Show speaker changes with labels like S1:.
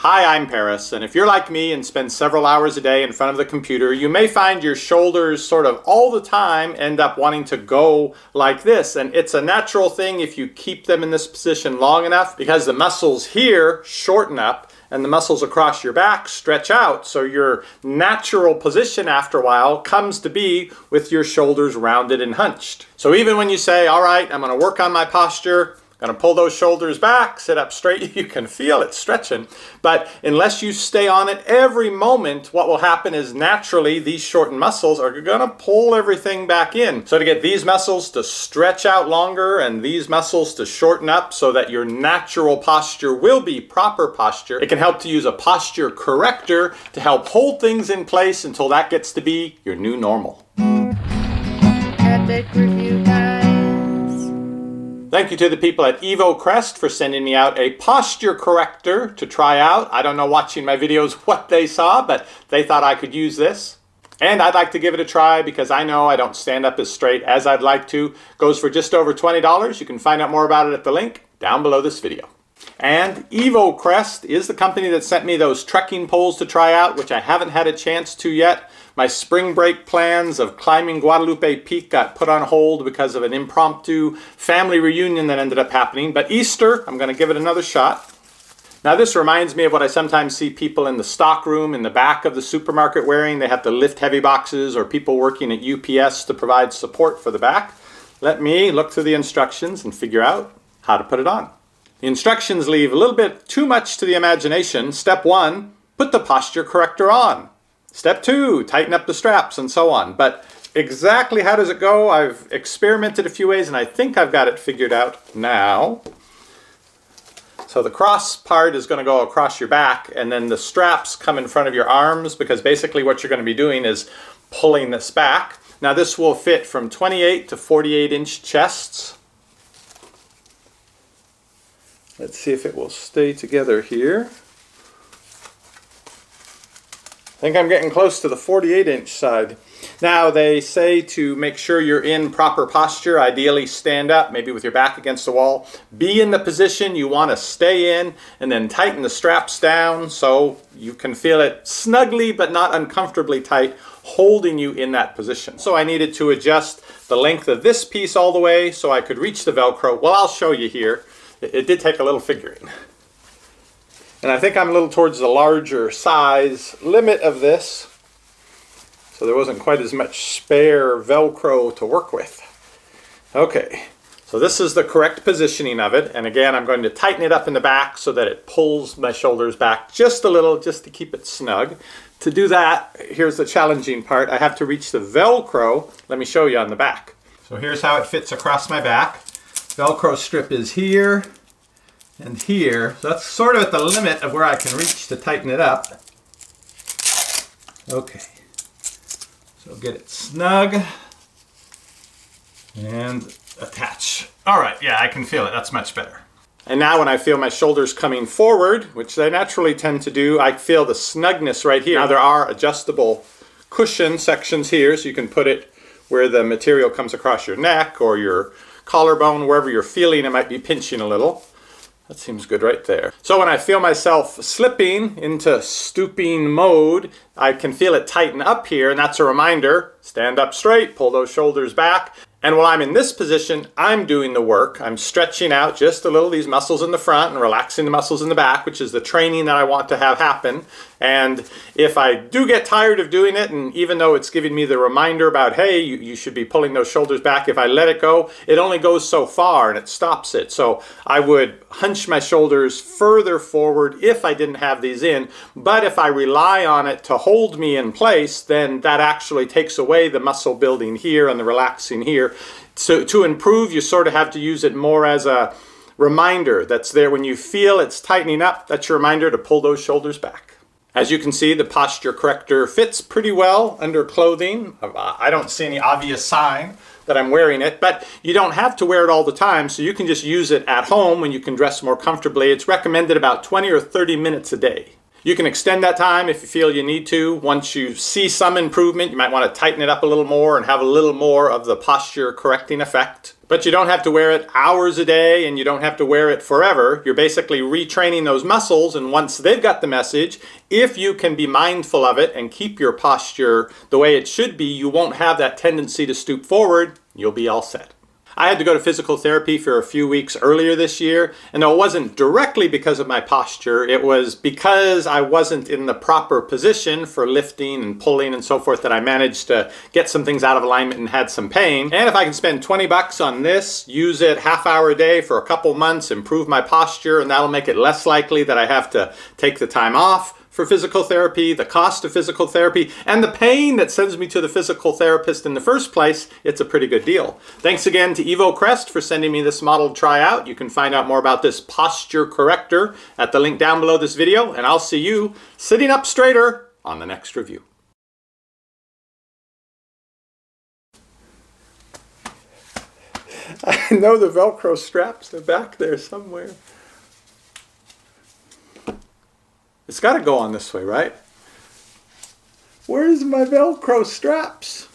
S1: Hi, I'm Paris, and if you're like me and spend several hours a day in front of the computer, you may find your shoulders sort of all the time end up wanting to go like this. And it's a natural thing if you keep them in this position long enough, because the muscles here shorten up and the muscles across your back stretch out. So your natural position after a while comes to be with your shoulders rounded and hunched. So even when you say, all right, I'm going to work on my posture, going to pull those shoulders back, sit up straight, you can feel it stretching. But unless you stay on it every moment, what will happen is naturally these shortened muscles are going to pull everything back in. So to get these muscles to stretch out longer and these muscles to shorten up so that your natural posture will be proper posture, it can help to use a posture corrector to help hold things in place until that gets to be your new normal.
S2: Epic Review Guys.
S1: Thank you to the people at EvoCrest for sending me out a posture corrector to try out. I don't know, watching my videos, what they saw, but they thought I could use this. And I'd like to give it a try because I know I don't stand up as straight as I'd like to. Goes for just over $20. You can find out more about it at the link down below this video. And EvoCrest is the company that sent me those trekking poles to try out, which I haven't had a chance to yet. My spring break plans of climbing Guadalupe Peak got put on hold because of an impromptu family reunion that ended up happening. But Easter, I'm going to give it another shot. Now this reminds me of what I sometimes see people in the stock room in the back of the supermarket wearing. They have to lift heavy boxes, or people working at UPS to provide support for the back. Let me look through the instructions and figure out how to put it on. The instructions leave a little bit too much to the imagination. Step 1, put the posture corrector on. Step 2, tighten up the straps, and so on. But exactly how does it go? I've experimented a few ways and I think I've got it figured out now. So the cross part is going to go across your back, and then the straps come in front of your arms, because basically what you're going to be doing is pulling this back. Now this will fit from 28 to 48 inch chests. Let's see if it will stay together here. I think I'm getting close to the 48 inch side. Now they say to make sure you're in proper posture, ideally stand up, maybe with your back against the wall. Be in the position you want to stay in, and then tighten the straps down so you can feel it snugly but not uncomfortably tight, holding you in that position. So I needed to adjust the length of this piece all the way so I could reach the Velcro. Well, I'll show you here. It did take a little figuring. And I think I'm a little towards the larger size limit of this, so there wasn't quite as much spare Velcro to work with. Okay, so this is the correct positioning of it, and again I'm going to tighten it up in the back so that it pulls my shoulders back just a little, just to keep it snug. To do that, here's the challenging part. I have to reach the Velcro. Let me show you on the back. So here's how it fits across my back. Velcro strip is here and here. So that's sort of at the limit of where I can reach to tighten it up. Okay. So get it snug and attach. All right, yeah, I can feel it. That's much better. And now when I feel my shoulders coming forward, which they naturally tend to do, I feel the snugness right here. Now there are adjustable cushion sections here, so you can put it where the material comes across your neck or your collarbone, wherever you're feeling it might be pinching a little. That seems good right there. So when I feel myself slipping into stooping mode, I can feel it tighten up here, and that's a reminder, stand up straight, pull those shoulders back. And while I'm in this position, I'm doing the work. I'm stretching out just a little these muscles in the front and relaxing the muscles in the back, which is the training that I want to have happen. And if I do get tired of doing it, and even though it's giving me the reminder about, hey, you should be pulling those shoulders back, if I let it go, it only goes so far and it stops it. So I would hunch my shoulders further forward if I didn't have these in. But if I rely on it to hold me in place, then that actually takes away the muscle building here and the relaxing here. So to improve, you sort of have to use it more as a reminder that's there. When you feel it's tightening up, that's your reminder to pull those shoulders back. As you can see, the posture corrector fits pretty well under clothing. I don't see any obvious sign that I'm wearing it, but you don't have to wear it all the time, so you can just use it at home when you can dress more comfortably. It's recommended about 20 or 30 minutes a day. You can extend that time if you feel you need to. Once you see some improvement, you might want to tighten it up a little more and have a little more of the posture correcting effect. But you don't have to wear it hours a day, and you don't have to wear it forever. You're basically retraining those muscles, and once they've got the message, if you can be mindful of it and keep your posture the way it should be, you won't have that tendency to stoop forward. You'll be all set. I had to go to physical therapy for a few weeks earlier this year, and it wasn't directly because of my posture. It was because I wasn't in the proper position for lifting and pulling and so forth that I managed to get some things out of alignment and had some pain. And if I can spend 20 bucks on this, use it half hour a day for a couple months, improve my posture, and that'll make it less likely that I have to take the time off for physical therapy, the cost of physical therapy, and the pain that sends me to the physical therapist in the first place, it's a pretty good deal. Thanks again to EvoCrest for sending me this model to try out. You can find out more about this posture corrector at the link down below this video, and I'll see you sitting up straighter on the next review. I know the Velcro straps are back there somewhere. It's got to go on this way, right? Where's my Velcro straps?